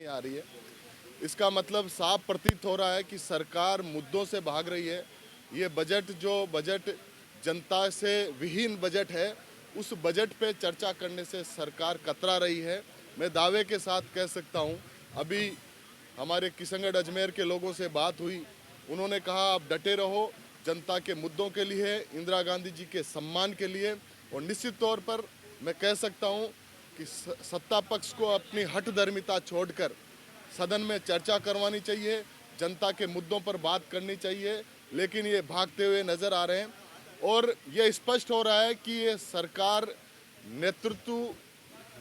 आ रही है। इसका मतलब साफ प्रतीत हो रहा है कि सरकार मुद्दों से भाग रही है। ये बजट जनता से विहीन बजट है, उस बजट पे चर्चा करने से सरकार कतरा रही है। मैं दावे के साथ कह सकता हूँ, अभी हमारे किशनगढ़ अजमेर के लोगों से बात हुई, उन्होंने कहा आप डटे रहो जनता के मुद्दों के लिए, इंदिरा गांधी जी के सम्मान के लिए। और निश्चित तौर पर मैं कह सकता हूँ कि सत्ता पक्ष को अपनी हठधर्मिता छोड़कर सदन में चर्चा करवानी चाहिए, जनता के मुद्दों पर बात करनी चाहिए, लेकिन ये भागते हुए नजर आ रहे हैं। और ये स्पष्ट हो रहा है कि ये सरकार नेतृत्व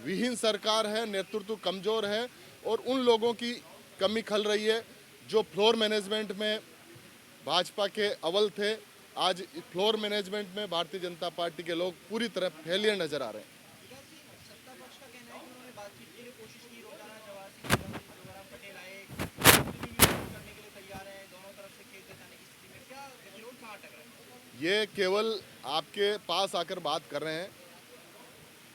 विहीन सरकार है, नेतृत्व कमजोर है और उन लोगों की कमी खल रही है जो फ्लोर मैनेजमेंट में भाजपा के अव्वल थे। आज फ्लोर मैनेजमेंट में भारतीय जनता पार्टी के लोग पूरी तरह फेलियर नजर आ रहे हैं। सत्ता पक्ष का कहना है कि उन्होंने बातचीत के लिए कोशिश की, रोजाना जवाहर सिंह जोराम पटेल आए, करने के लिए तैयार हैं, दोनों तरफ से खेत जताने की स्थिति में क्या गठजोड़ कहाँ अटक रहा है? ये केवल आपके पास आकर बात कर रहे हैं।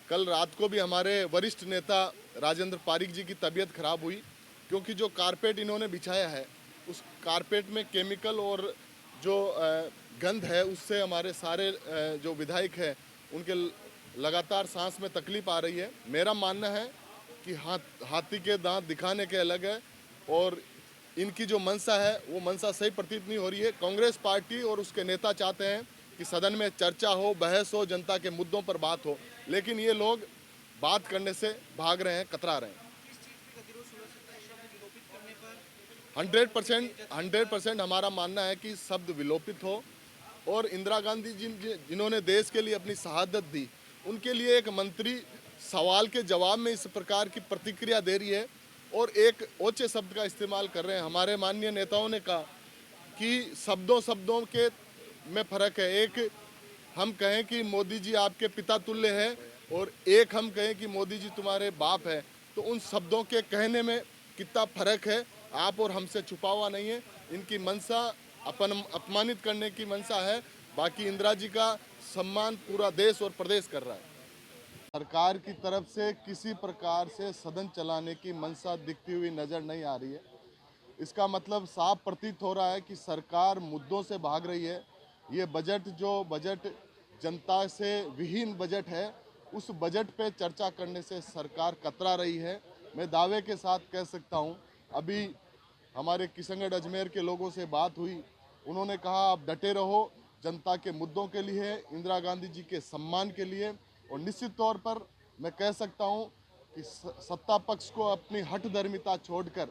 कल रात को भी हमारे वरिष्ठ नेता राजेंद्र पारिक जी की तबीयत खराब हुई, क्योंकि जो कारपेट इन्होंने बिछाया है उस कारपेट में केमिकल और जो गंध है उससे हमारे सारे जो विधायक हैं उनके लगातार सांस में तकलीफ आ रही है। मेरा मानना है कि हाथी के दांत दिखाने के अलग है और इनकी जो मंशा है वो मंशा सही प्रतीत नहीं हो रही है। कांग्रेस पार्टी और उसके नेता चाहते हैं कि सदन में चर्चा हो, बहस हो, जनता के मुद्दों पर बात हो, लेकिन ये लोग बात करने से भाग रहे हैं, कतरा रहे हैं। किस चीज पे गतिरोध सुलझ सकता है? शब्द विलोपित करने पर? 100% हमारा मानना है कि शब्द विलोपित हो और इंदिरा गांधी जी जिन्होंने देश के लिए अपनी शहादत दी, उनके लिए एक मंत्री सवाल के जवाब में इस प्रकार की प्रतिक्रिया दे रही है और एक ओछे शब्द का इस्तेमाल कर रहे हैं। हमारे माननीय नेताओं ने कहा कि शब्दों शब्दों के में फर्क है। एक हम कहें कि मोदी जी आपके पिता तुल्य हैं और एक हम कहें कि मोदी जी तुम्हारे बाप हैं, तो उन शब्दों के कहने में कितना फर्क है, आप और हमसे छुपा हुआ नहीं है। इनकी मंशा अपमानित करने की मंशा है, बाकी इंदिरा जी का सम्मान पूरा देश और प्रदेश कर रहा है। सरकार की तरफ से किसी प्रकार से सदन चलाने की मंशा दिखती हुई नजर नहीं आ रही है। इसका मतलब साफ प्रतीत हो रहा है कि सरकार मुद्दों से भाग रही है। ये बजट जनता से विहीन बजट है, उस बजट पे चर्चा करने से सरकार कतरा रही है। मैं दावे के साथ कह सकता हूँ, अभी हमारे किशनगढ़ अजमेर के लोगों से बात हुई, उन्होंने कहा आप डटे रहो जनता के मुद्दों के लिए, इंदिरा गांधी जी के सम्मान के लिए। और निश्चित तौर पर मैं कह सकता हूँ कि सत्ता पक्ष को अपनी हठधर्मिता छोड़कर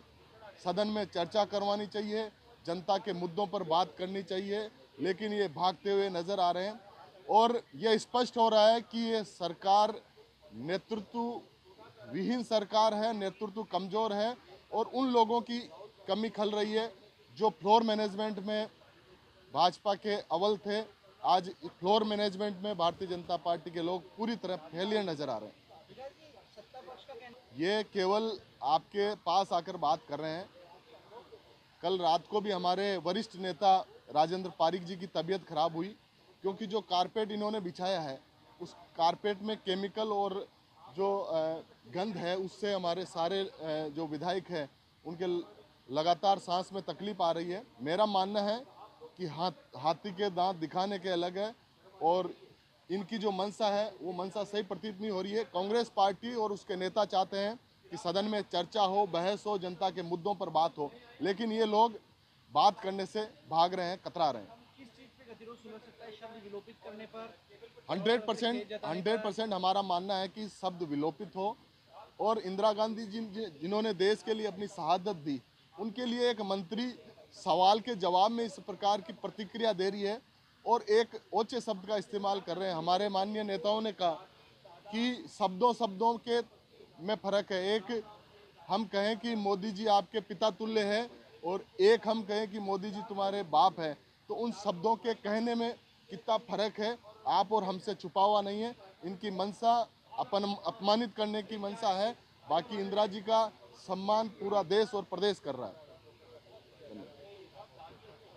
सदन में चर्चा करवानी चाहिए, जनता के मुद्दों पर बात करनी चाहिए, लेकिन ये भागते हुए नजर आ रहे हैं। और ये स्पष्ट हो रहा है कि ये सरकार नेतृत्व विहीन सरकार है, नेतृत्व कमजोर है और उन लोगों की कमी खल रही है जो फ्लोर मैनेजमेंट में भाजपा के अव्वल थे। आज फ्लोर मैनेजमेंट में भारतीय जनता पार्टी के लोग पूरी तरह फेलियर नजर आ रहे हैं। सत्ता पक्ष का कहना ये केवल आपके पास आकर बात कर रहे हैं। कल रात को भी हमारे वरिष्ठ नेता राजेंद्र पारिक जी की तबीयत खराब हुई, क्योंकि जो कारपेट इन्होंने बिछाया है उस कारपेट में केमिकल और जो गंध है उससे हमारे सारे जो विधायक हैं उनके लगातार सांस में तकलीफ आ रही है। मेरा मानना है कि हाथी के दांत दिखाने के अलग है और इनकी जो मंशा है वो मंशा सही प्रतीत नहीं हो रही है। कांग्रेस पार्टी और उसके नेता चाहते हैं कि सदन में चर्चा हो, बहस हो, जनता के मुद्दों पर बात हो, लेकिन ये लोग बात करने से भाग रहे हैं, कतरा रहे हैं। किस चीज पे गतिरोध सुलझ सकता है? शब्द विलोपित करने पर? हंड्रेड परसेंट हमारा मानना है कि शब्द विलोपित हो और इंदिरा गांधी जी जिन्होंने देश के लिए अपनी शहादत दी, उनके लिए एक मंत्री सवाल के जवाब में इस प्रकार की प्रतिक्रिया दे रही है और एक ओछे शब्द का इस्तेमाल कर रहे हैं। हमारे माननीय नेताओं ने कहा कि शब्दों शब्दों के में फर्क है। एक हम कहें कि मोदी जी आपके पिता तुल्य हैं और एक हम कहें कि मोदी जी तुम्हारे बाप हैं, तो उन शब्दों के कहने में कितना फर्क है, आप और हमसे छुपा हुआ नहीं है। इनकी मंशा अपमानित करने की मंशा है, बाकी इंदिरा जी का सम्मान पूरा देश और प्रदेश कर रहा है।